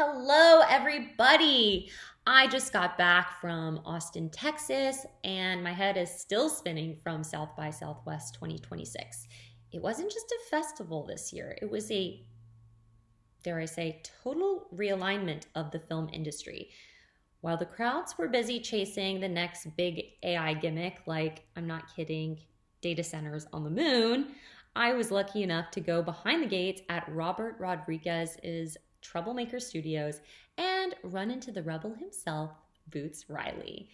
Hello, everybody. I just got back from Austin, Texas, and my head is still spinning from South by Southwest 2026. It wasn't just a festival this year, it was a, dare I say, total realignment of the film industry. While the crowds were busy chasing the next big AI gimmick, like, I'm not kidding, data centers on the moon, I was lucky enough to go behind the gates at Robert Rodriguez's Troublemaker Studios and run into the rebel himself, Boots Riley,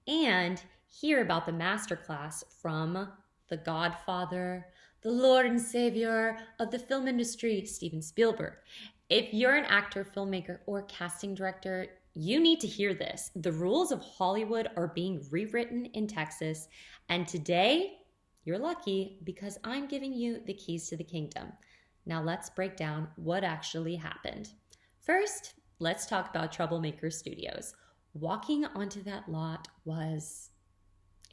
and hear about the masterclass from the godfather, the Lord and Savior of the film industry, Steven Spielberg. If you're an actor, filmmaker, or casting director, you need to hear this. The rules of Hollywood are being rewritten in Texas, and today you're lucky because I'm giving you the keys to the kingdom. Now let's break down what actually happened. First, let's talk about Troublemaker Studios. Walking onto that lot was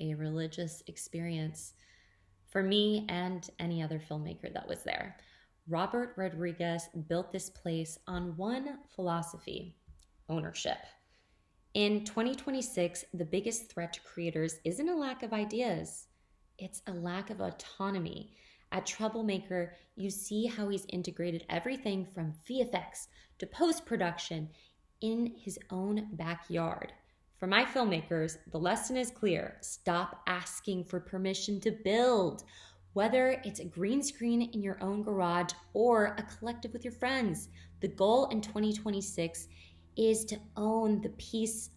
a religious experience for me and any other filmmaker that was there. Robert Rodriguez built this place on one philosophy: ownership. In 2026, the biggest threat to creators isn't a lack of ideas, it's a lack of autonomy. At Troublemaker, you see how he's integrated everything from VFX to post-production in his own backyard. For my filmmakers, the lesson is clear: stop asking for permission to build. Whether it's a green screen in your own garage or a collective with your friends, the goal in 2026 is to own the piece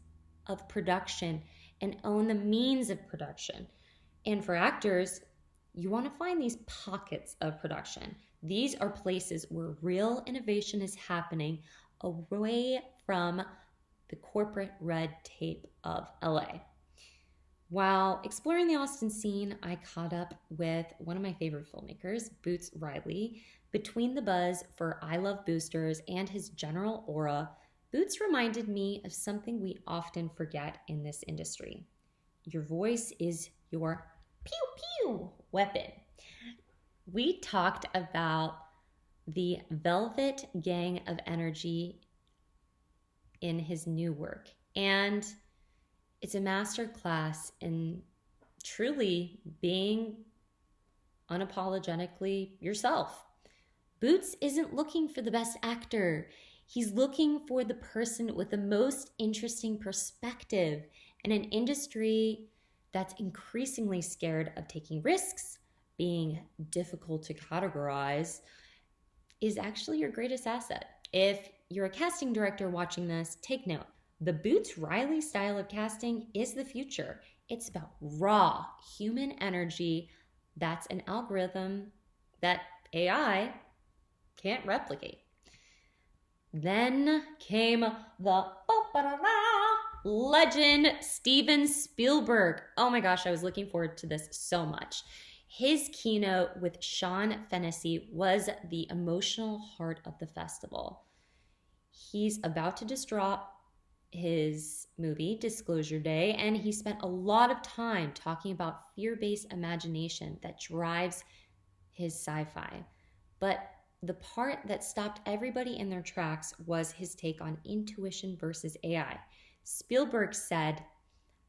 of production and own the means of production. And for actors, you want to find these pockets of production. These are places where real innovation is happening away from the corporate red tape of LA. While exploring the Austin scene, I caught up with one of my favorite filmmakers, Boots Riley. Between the buzz for I Love Boosters and his general aura, Boots reminded me of something we often forget in this industry. Your voice is your pew pew weapon. We talked about the velvet gang of energy in his new work, and it's a master class in truly being unapologetically yourself. Boots isn't looking for the best actor. He's looking for the person with the most interesting perspective in an industry that's increasingly scared of taking risks. Being difficult to categorize is actually your greatest asset. If you're a casting director watching this, take note. The Boots Riley style of casting is the future. It's about raw human energy that's an algorithm that AI can't replicate. Then came the legend, Steven Spielberg. Oh my gosh, I was looking forward to this so much. His keynote with Sean Fennessy was the emotional heart of the festival. He's about to drop his movie, Disclosure Day, and he spent a lot of time talking about fear-based imagination that drives his sci-fi. But the part that stopped everybody in their tracks was his take on intuition versus AI. Spielberg said,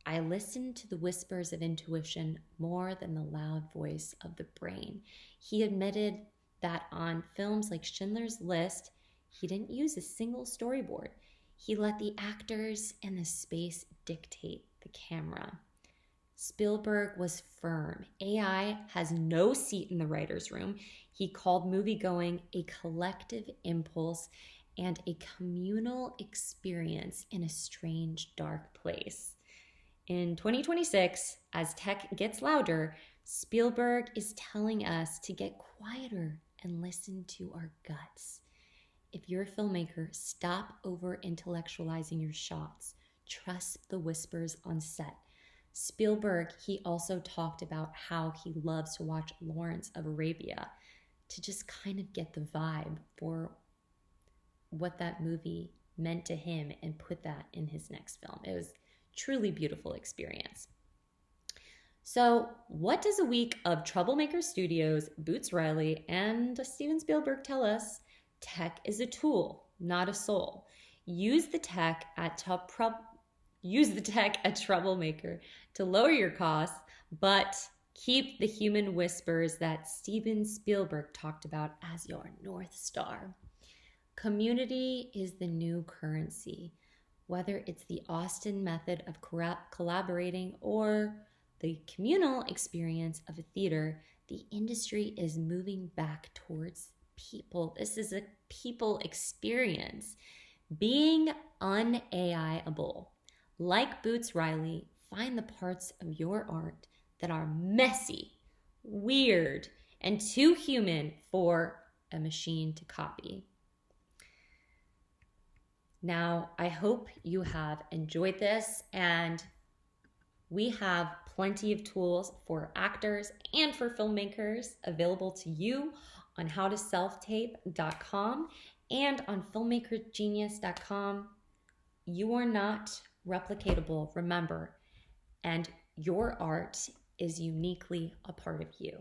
"I listen to the whispers of intuition more than the loud voice of the brain." He admitted that on films like Schindler's List, he didn't use a single storyboard. He let the actors and the space dictate the camera. Spielberg was firm. AI has no seat in the writer's room. He called moviegoing a collective impulse and a communal experience in a strange, dark place. In 2026, as tech gets louder, Spielberg is telling us to get quieter and listen to our guts. If you're a filmmaker, stop over-intellectualizing your shots. Trust the whispers on set. Spielberg, he also talked about how he loves to watch Lawrence of Arabia to just kind of get the vibe for what that movie meant to him and put that in his next film. It was truly beautiful experience. So what does a week of Troublemaker Studios, Boots Riley, and Steven Spielberg tell us? Tech is a tool, not a soul. use the tech at Troublemaker to lower your costs, but keep the human whispers that Steven Spielberg talked about as your North Star. Community is the new currency. Whether it's the Austin method of collaborating or the communal experience of a theater, the industry is moving back towards people. This is a people experience. Being unAIable. Like Boots Riley, find the parts of your art that are messy, weird, and too human for a machine to copy. Now, I hope you have enjoyed this, and we have plenty of tools for actors and for filmmakers available to you on howtoselftape.com and on filmmakergenius.com. You are not replicatable, remember, and your art is uniquely a part of you.